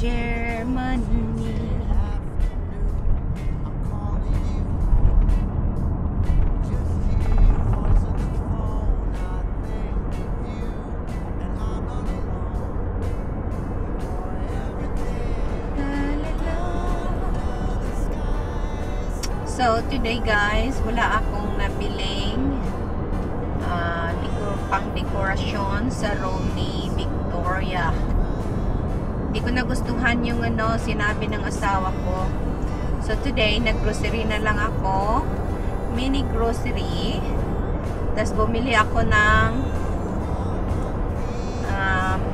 Germany. So today guys, wala akong nabiling pang dekorasyon sa room ni Victoria. Hindi ko nagustuhan yung sinabi ng asawa ko. So today, naggrocery na lang ako. Mini grocery. Tapos bumili ako ng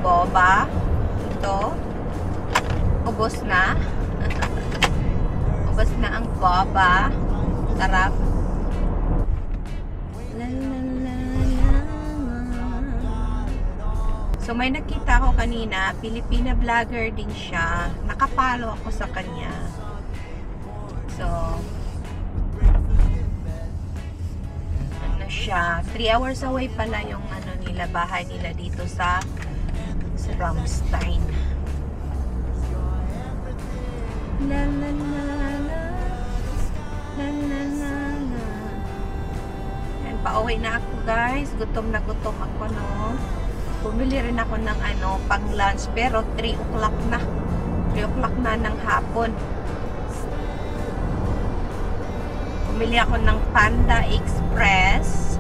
boba. Ito. Ubos na. Ubos na ang boba. Sarap. So may nakita ko kanina, Filipina vlogger din siya. Nakapalo ako sa kanya. So siya, 3 hours away pala yung nila, bahay nila dito sa Ramstein. La la la la. La la la la. And pauwi na ako guys. Gutom na gutom ako, no. Bumili rin ako ng pang lunch, pero 3 o'clock na. 3 o'clock na ng hapon. Bumili ako ng Panda Express.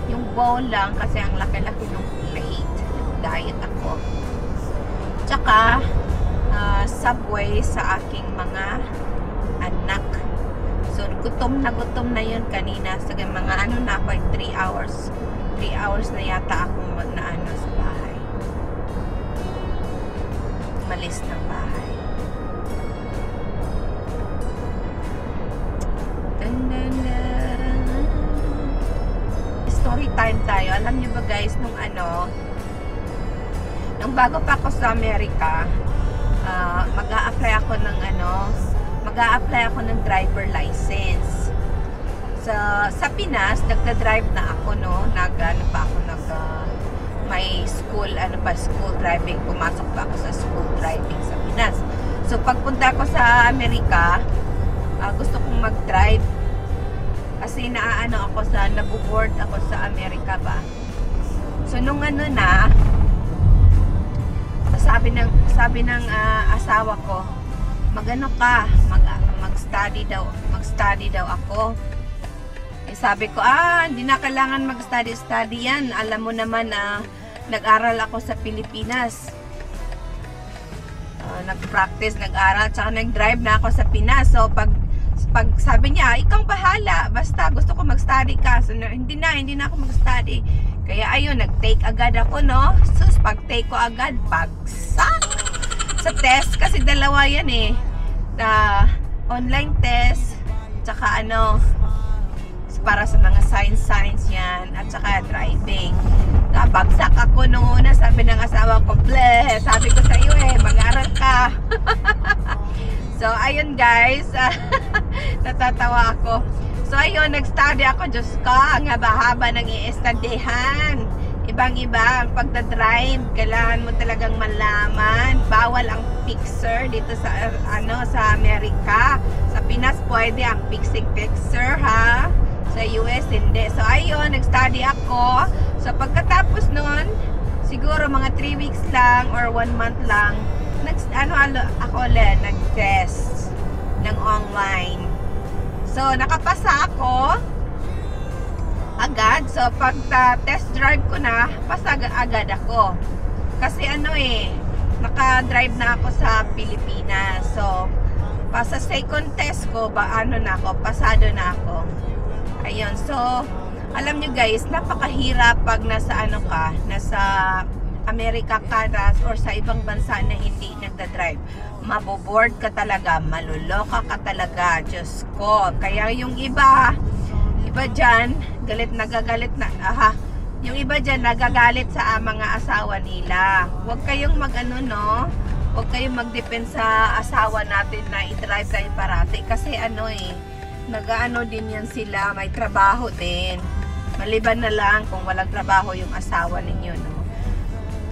Yung bowl lang kasi ang laki-laki ng plate. Diet ako. Tsaka Subway sa aking mga anak. So gutom na yun kanina. Sa mga na ako, 3 hours. 3 hours na yata ako na sa bahay. Malis ng bahay. Story time tayo. Alam niyo ba guys, nung bago pa ako sa Amerika, mag-a-apply ako ng driver license. Sa Pinas, nagda-drive na ako, no. May school, school driving. Pumasok pa ako sa school driving sa Pinas. So, pagpunta ko sa Amerika, gusto kong mag-drive. Kasi nabuboard ako sa Amerika ba. So, nung sabi ng asawa ko, mag-study daw ako. Sabi ko, hindi na kailangan mag-study yan. Alam mo naman nag-aral ako sa Pilipinas. Nag-practice, nag-aral, tsaka nag-drive na ako sa Pinas. So, pag sabi niya, ikaw bahala. Basta, gusto ko mag-study ka. So, hindi na ako mag-study. Kaya, ayun, nag-take agad ako, no? Sus, pag-take ko agad, bagsak! Sa test, kasi dalawa yan eh. Online test, tsaka para sa mga science yan, at saka driving. Bagsak ako noong una, sabi ng asawa ko, bleh, sabi ko sa iyo mag-aral ka. So ayun guys, natatawa ako. So ayun, nag-study ako, Diyos ko, ang haba-haba ng i-studyhan. Ibang-iba ang pagdadrive, kailangan mo talagang malaman. Bawal ang fixer dito sa sa Amerika. Sa Pinas pwede ang fixer ha. Sa US hindi. So ayun, nag-study ako. So pagkatapos nun, siguro mga 3 weeks lang or 1 month lang, nag-test ng online. So nakapasa ako agad. So pag test drive ko na, pasa agad ako. Kasi naka-drive na ako sa Pilipinas. So sa second test ko, pasado na ako. Ayun, so alam nyo guys, napakahirap pag nasa nasa Amerika ka or sa ibang bansa na hindi nagda-drive. Maboboard ka talaga, maluloka ka talaga, Diyos ko. Kaya yung iba dyan, nagagalit na, yung iba dyan nagagalit sa mga asawa nila. Huwag kayong huwag kayong mag-depend sa asawa natin na i-drive kayo parati. Kasi din yan sila, may trabaho din. Maliban na lang kung walang trabaho yung asawa ninyo, no?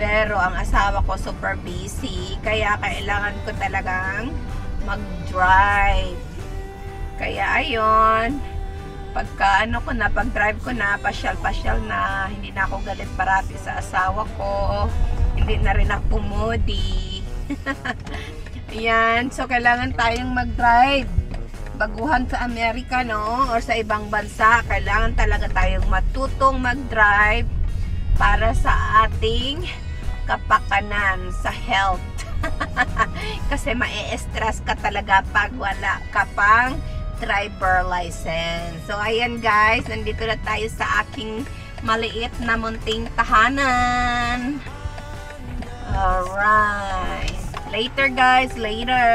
Pero ang asawa ko super busy, kaya kailangan ko talagang mag-drive. Kaya ayun, pagka ano ko na, pag-drive ko na, pasyal-pasyal na, hindi na ako galit parati sa asawa ko, hindi na rin ako moody. Ayan, so kailangan tayong mag-drive. Baguhan sa Amerika, no? Or sa ibang bansa, kailangan talaga tayong matutong mag-drive para sa ating kapakanan, sa health. Kasi ma-stress ka talaga pag wala ka pang driver license. So, ayan guys, nandito na tayo sa aking maliit na munting tahanan. Alright. Later guys, later.